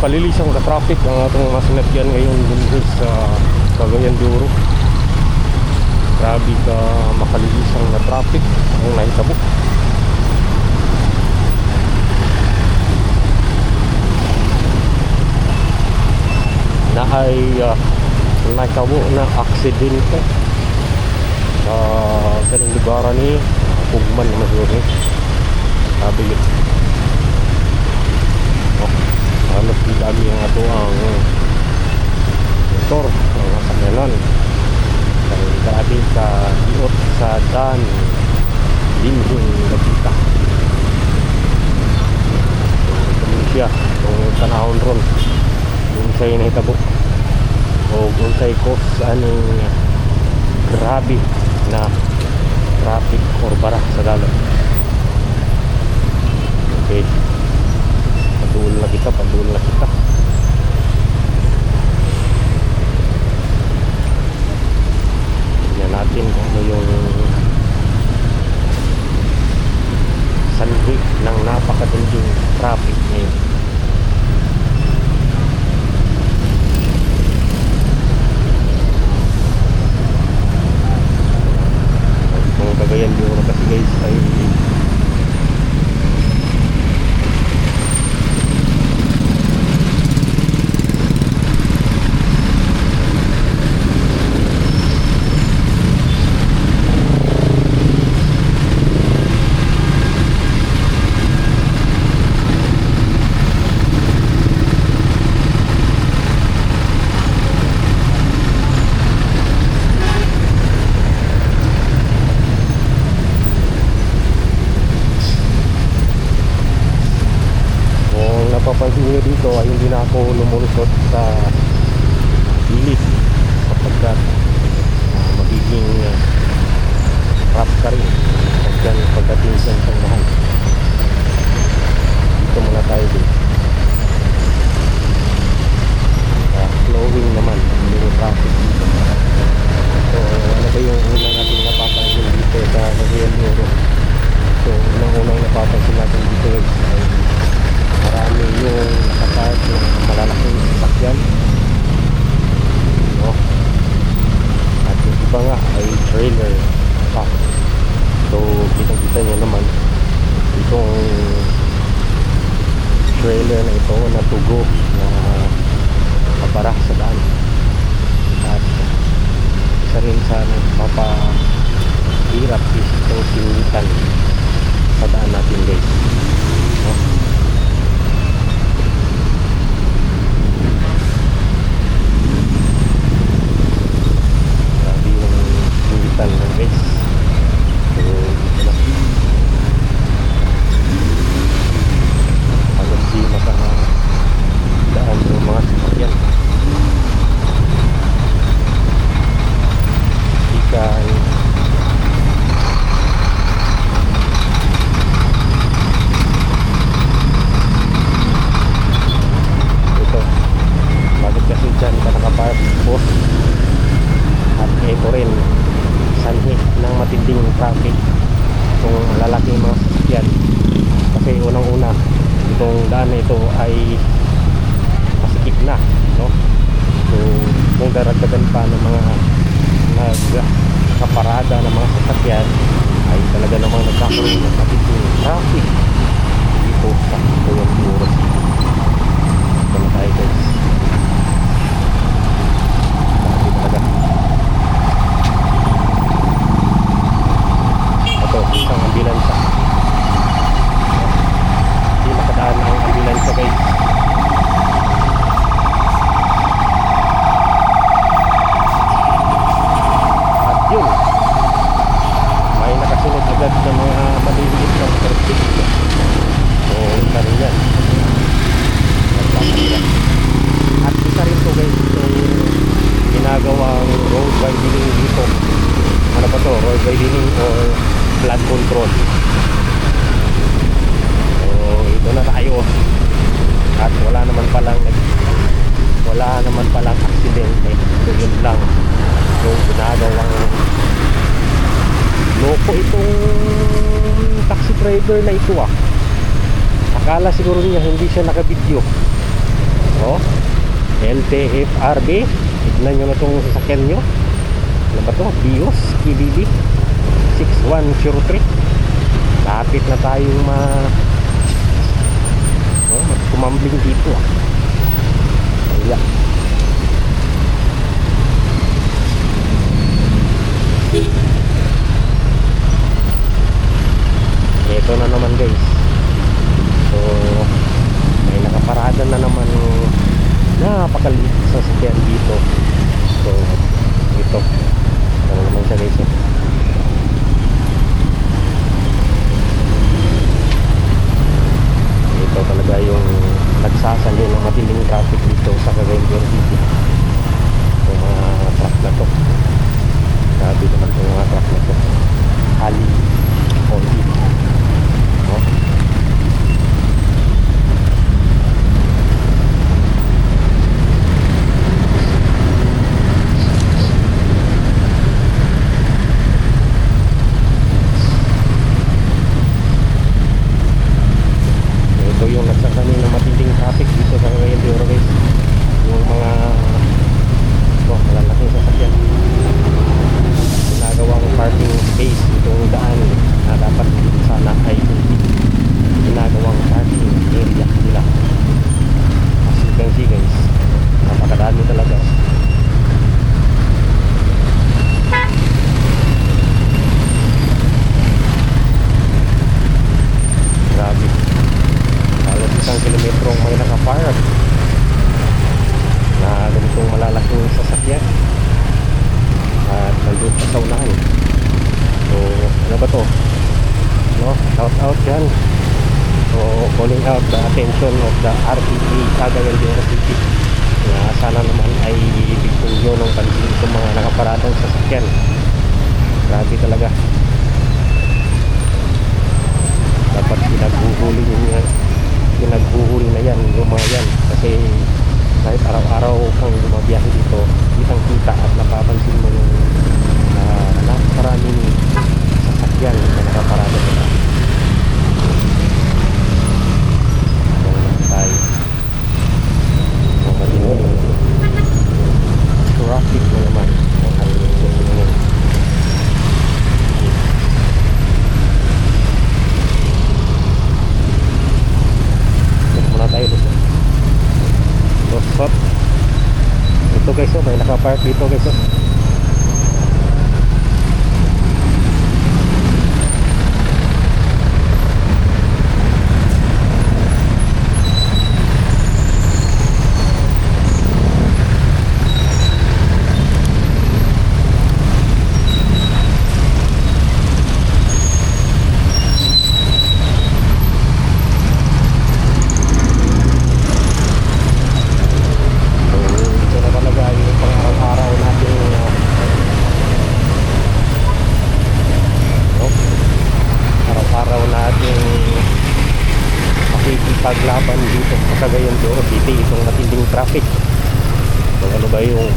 napalilisang na traffic ang atong mga sinagyan ngayon dun sa Cagayan de Oro. Grabe ka makalilisang na traffic ang nahitabo. Na ay nahitabo na aksidente sa ganang lugar ni Pugman na masuri. Sabi yun, halos di dami ang ato ang motor, ang sakyanan. Dahil grabe sa diot sa dan dinhing nagkita. Ito siya kung tanahon ron kung sa'yo nahitabo o kung sa'yo cause aning grabe na traffic or bara sa dalan. Okay, padul na kita. Tingnan natin kung ano yung sanhi ng napakatinding traffic ngayon. Kung Cagayan de Oro kasi guys ay papansin nyo dito ay hindi na ako lumulusot sa bilis sapagkat magiging rough ka rin pagdating sa isang mahal. Dito muna tayo din. Flowing naman yung traffic dito. So ano ba yung unang natin napapansin dito sa Cagayan de Oro? So unang napapansin natin dito ay marami yung nakapark yung malalaking sasakyan, no? At yung iba nga ay trailer pa. So kita nyo naman itong trailer na ito na tugo na kabara sa daan. At isa rin sa nagpapahirap is itong sinitan sa daan natin guys, no? Lang guys. So dito na halos di makadaan yung mga sasakyan. Ikan ito, bakit kasi dyan ka nakapark boss? At ito rin sanhi ng matinding traffic itong lalaking mga sasakyan kasi unang-una itong daan na ito ay masikip na, no? So kung daragdagan pa ng mga nagkaparada ng mga sasakyan ay talaga namang nagkakaroon ng matinding traffic dito sa Cagayan de Oro. Ito na tayo guys. Grabe talaga. Isang ambulansya, hindi makadaan ang ambulansya guys. At yun, may nakasunod agad ng mga maliliit ng traffic. So isa rin yan. At isa rin to guys itong ginagawang road widening dito. Ano ba to? Road widening or flood control. So ito na tayo. At wala naman palang aksidente. So yun lang yung ginagawang loko itong taxi driver na ito. Akala siguro niya hindi siya nakabidyo. Oh, LTFRB. Tignan nyo na itong sasakyan nyo. Ano ba ito? Bios KBB 6103. Lapit na tayong kumambling dito ah. Ayan. Ito na naman guys. So may nakaparada na naman, napakaliit sa sasakyan dito. So ito ano naman siya guys eh. Ito talaga yung nagsasali ng matinding traffic dito sa Cagayan de Oro City. Yung mga truck na to, grabe naman yung mga truck na to. Hali only. No? Ito yung nagsasali ng matinding traffic dito sa Cagayan de Oro guys. Yung mga malalaking sasakyan, ginagawang parking space itong daan na dapat sana ay ginagawang parking area nila. As you can see guys, napakadami talaga. Grabe, halos 1 kilometrong may nakapark na ganitong malalaking sasakyan at nandun pa sa unahan. So ano ba to, no? Shout out yan. So calling out the attention of the RTP Cagayan de Oro City na sana naman ay bigyan nyo ng pansin sa mga nakaparadang sasakyan. Grabe talaga, dapat pinaghuhuli na yan yung mga yan, kasi kahit araw-araw kang bumabiyahe dito, kitang kita at napapansin mo yung napakaraming sasakyan na nakaparada nila. Tayo so matinding traffic na naman ang ating ngayon. Muna tayo dito. Losot. Ito guys, oh, may nakapark dito guys, oh. Paglaban dito sa Cagayan de Oro City, itong matinding traffic. So ano ba yung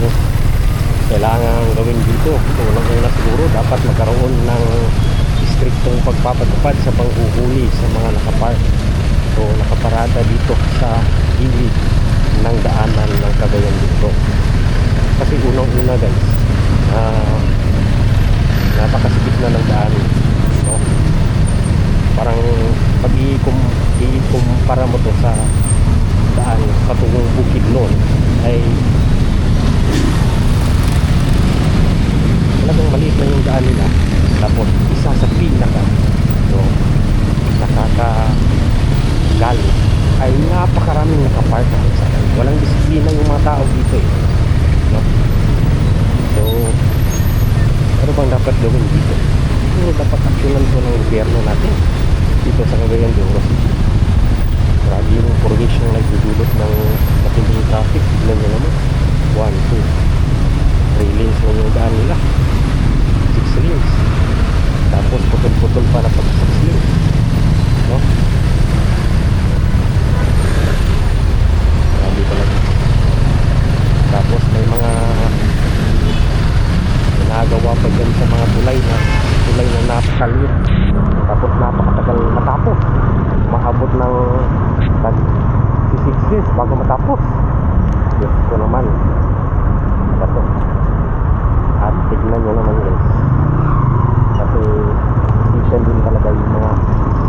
kailangan gawin dito? So unang-una siguro dapat magkaroon ng striktong pagpapatupad sa panghuhuli sa mga nakapark, so nakaparada dito sa gilid ng daanan ng Cagayan de Oro. Kasi unang-una guys, napakasikip na ng daan, no? Parang pag i-kumpara mo to sa daan patungong Bukidnon ay talagang maliit na yung daan nila, tapos isa sa pinaka nakakagali ay napakaraming nakapark na sasakyan. Walang disiplina yung mga tao dito eh, no? So ano bang dapat gawin dito? Ano dapat aksyonan po ng gobyerno natin dito sa Cagayan de Oro City? Grabe yung formation na nagdudulot ng matinding traffic. Tignan nyo naman, 1, 2, 3 lanes na yung daan nila, 6 lanes, tapos putol-putol pa na pag 6 lanes, no? Grabe talaga. Tapos may mga ginagawa pa dyan sa mga tulay na napakaliit, tapos napakatagal matapos, maabot ng 6 guys bago matapos. Diyos ko naman. Bato. At tignan nyo naman guys. Kasi season din talaga yung mga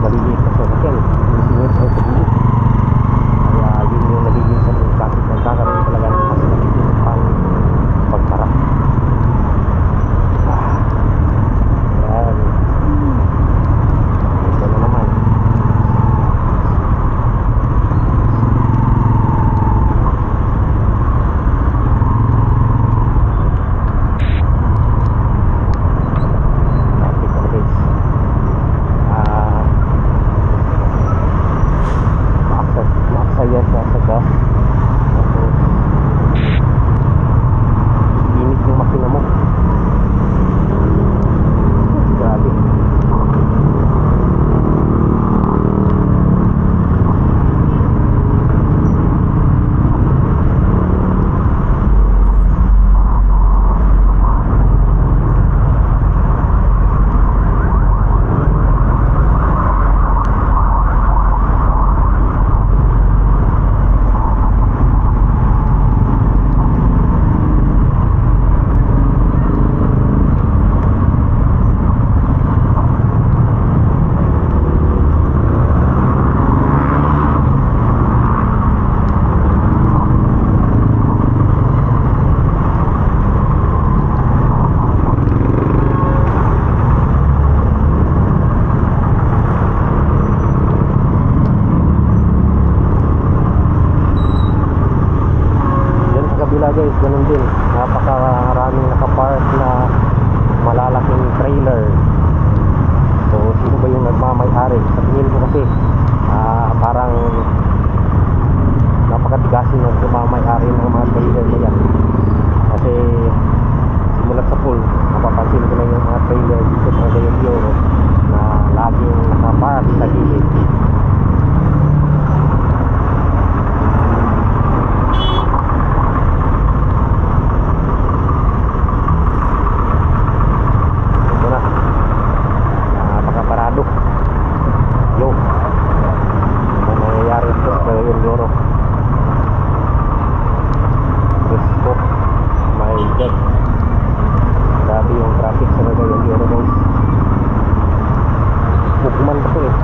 maliliit na sasakyan. Sinisingit ang sa bilis. Kaya yun yung nagiging sa mga traffic ng kakaroon talaga ng mas nagiging pang pagpara. Yan. Ito na naman. Guys, ganun din, napakaraming nakapark na malalaking trailer. So sino ba yung nagmamay-ari? Sa tingin ko kasi parang napakatigasin ng nagmamay-ari ng mga trailer na yan. Kasi simulat sa pool, napapansin ko na yung mga trailer dito sa Gayong na laging nakapark sa gilid. Grabe yung traffic sa Gayong guys. Bukman pa to eh.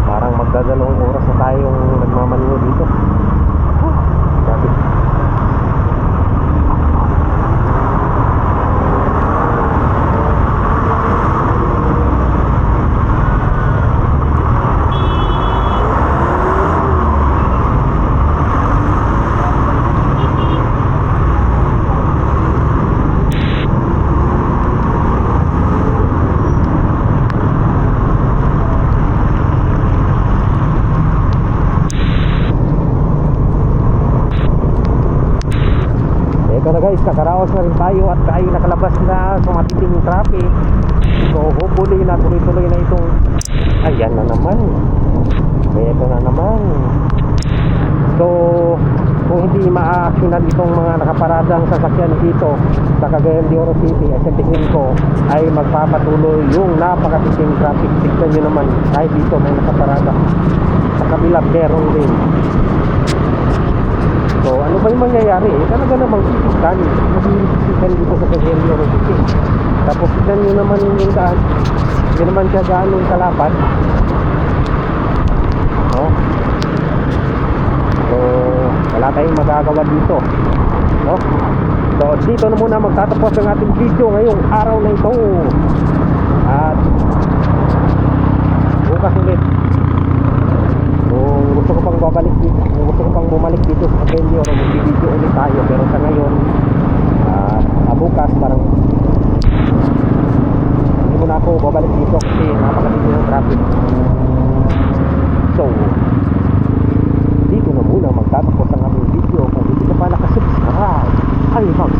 Parang magdadalawang oras na tayong nagmamaneho dito. Grabe. Ito na guys, nakaraos na rin tayo at tayo nakalabas na sa matinding traffic. So hopefully na tuloy-tuloy na itong ayan na naman. Ito na naman. So kung hindi ma-actionan itong mga nakaparadang sasakyan dito sa Cagayan de Oro City, ay sa tingin ko ay magpapatuloy yung napakatinding traffic. Tignan nyo naman, kahit dito may nakaparada, sa kabila meron din. So ano ba yung mangyayari? Talaga namang sisikan dito sa Cagayan de Oro City. Tapos tignan nyo naman yung daan, hindi naman siya gaanong kalapad, no? So wala tayong magagawa dito, no? So dito na muna magtatapos ang ating video ngayong araw na ito. At bukas ulit, kung gusto ko pang babalik dito, kung gusto ko pang bumalik dito sa Cagayan de Oro, mag-video ulit tayo. Pero sa ngayon, bukas parang hindi muna ako babalik dito kasi napakatindi ng traffic. So dito na muna magtatapos ang ating video. Kung hindi ka pa nakasubscribe, ay mag